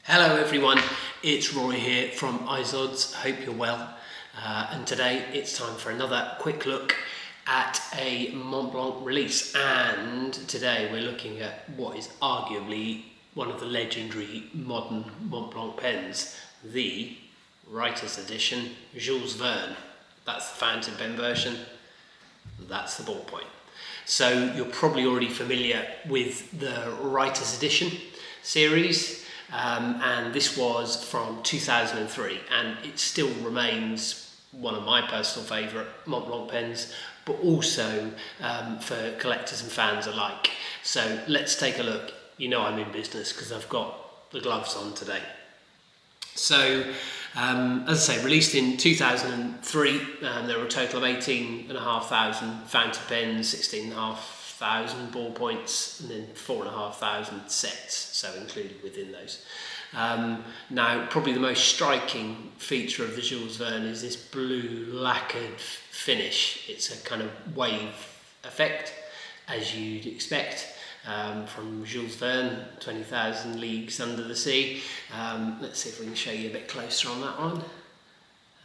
Hello everyone, it's Roy here from iZodds. Hope you're well. And today it's time for another quick look at a Mont Blanc release. And today we're looking at what is arguably one of the legendary modern Mont Blanc pens, the Writer's Edition Jules Verne. That's the fountain pen version, that's the ballpoint. So you're probably already familiar with the Writer's Edition series. And this was from 2003, and it still remains one of my personal favourite Mont Blanc pens, but also for collectors and fans alike. So let's take a look. You know I'm in business because I've got the gloves on today. So as I say, released in 2003, there were a total of 18,500 fountain pens, 16,500 ballpoints, and then 4,500 sets, so included within those. Now, probably the most striking feature of the Jules Verne is this blue lacquered finish. It's a kind of wave effect, as you'd expect from Jules Verne, 20,000 Leagues Under the Sea. Let's see if we can show you a bit closer on that one.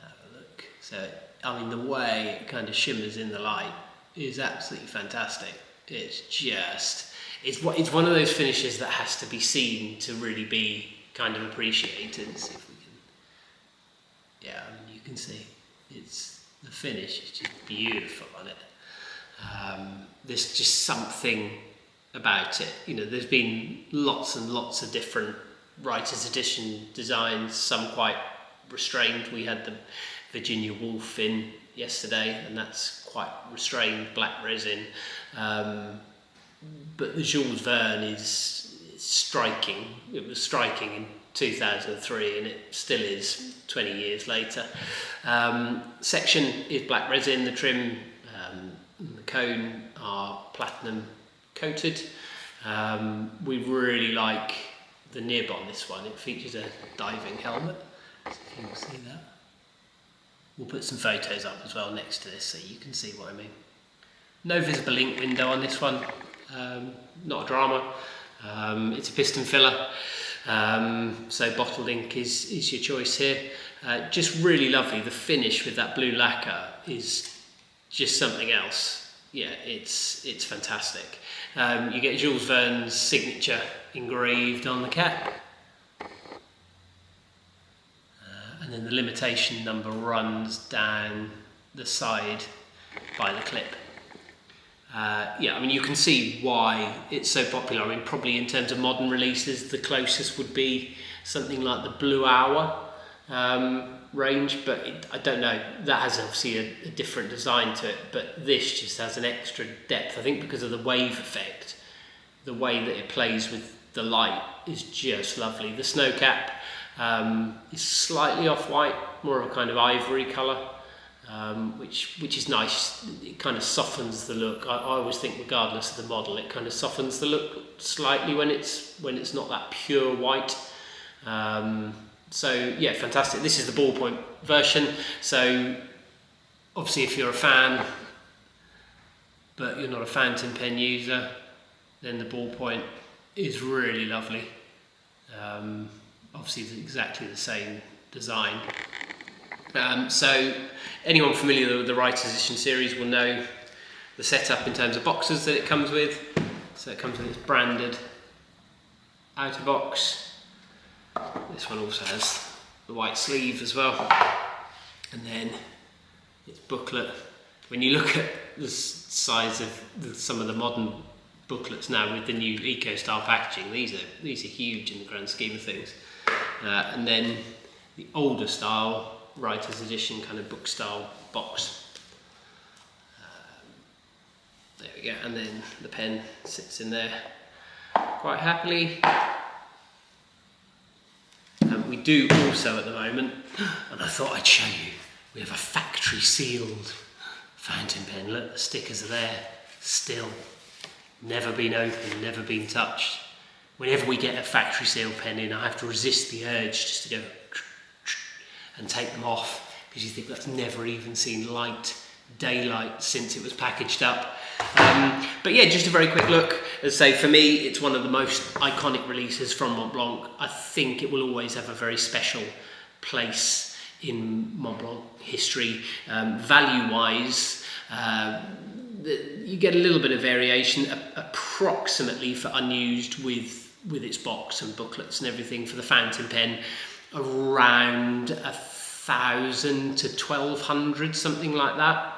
Have a look. So, I mean, the way it kind of shimmers in the light is absolutely fantastic. It's one of those finishes that has to be seen to really be kind of appreciated. Let's see if we can, yeah, I mean, you can see the finish is just beautiful on it. There's just something about it. You know, there's been lots and lots of different Writer's Edition designs, some quite restrained. We had the Virginia Woolf in yesterday, and that's quite restrained black resin. But the Jules Verne is striking. It was striking in 2003, and it still is 20 years later. Section is black resin. The trim and the cone are platinum coated. We really like the nib on this one. It features a diving helmet, so if you can see that. We'll put some photos up as well next to this so you can see what I mean. No visible ink window on this one, not a drama. It's a piston filler, so bottled ink is your choice here. Just really lovely. The finish with that blue lacquer is just something else. Yeah, it's fantastic. You get Jules Verne's signature engraved on the cap. And then the limitation number runs down the side by the clip. Yeah, I mean, you can see why it's so popular. I mean, probably in terms of modern releases, the closest would be something like the Blue Hour range, but I don't know, that has obviously a different design to it, but this just has an extra depth. I think because of the wave effect, the way that it plays with the light is just lovely. The snow cap is slightly off-white, more of a kind of ivory colour, which is nice. It kind of softens the look. I always think, regardless of the model, it kind of softens the look slightly when it's not that pure white. So yeah, fantastic. This is the ballpoint version. So obviously, if you're a fan, but you're not a fountain pen user, then the ballpoint is really lovely. Obviously, it's exactly the same design. So anyone familiar with the Writer's Edition series will know the setup in terms of boxes that it comes with. So it comes with its branded outer box. This one also has the white sleeve as well, and then its booklet. When you look at the size of some of the modern booklets now with the new eco-style packaging, these are huge in the grand scheme of things. And then the older style Writer's Edition kind of book style box. There we go, and then the pen sits in there quite happily. And we do also at the moment, and I thought I'd show you, we have a factory sealed fountain pen. Look, the stickers are there still, never been opened, never been touched. Whenever we get a factory sealed pen in, I have to resist the urge just to go and take them off, because you think that's never even seen light daylight since it was packaged up. But yeah, just a very quick look. As I say, for me, it's one of the most iconic releases from Montblanc. I think it will always have a very special place in Montblanc history. Value-wise, you get a little bit of variation, approximately for unused with its box and booklets and everything for the fountain pen, around 1,000 to 1,200, something like that.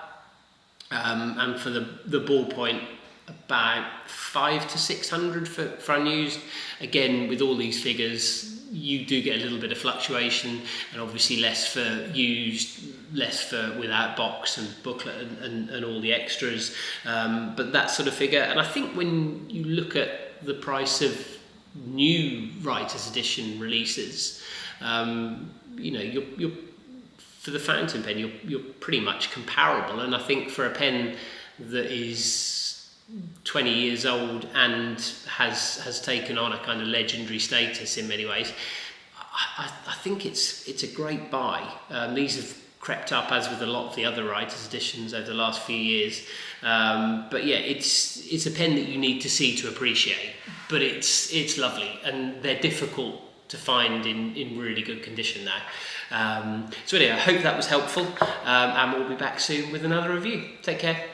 And for the ballpoint, about 500 to 600 for unused. Again, with all these figures, you do get a little bit of fluctuation, and obviously less for used, less for without box and booklet and all the extras. But that sort of figure. And I think when you look at the price of new writer's edition releases, you know, you're for the fountain pen, you're pretty much comparable. And I think for a pen that is 20 years old and has taken on a kind of legendary status in many ways, I think it's a great buy. These have crept up, as with a lot of the other writers' editions over the last few years. But yeah, it's a pen that you need to see to appreciate. But it's lovely, and they're difficult to find in really good condition now. So anyway, I hope that was helpful, and we'll be back soon with another review. Take care.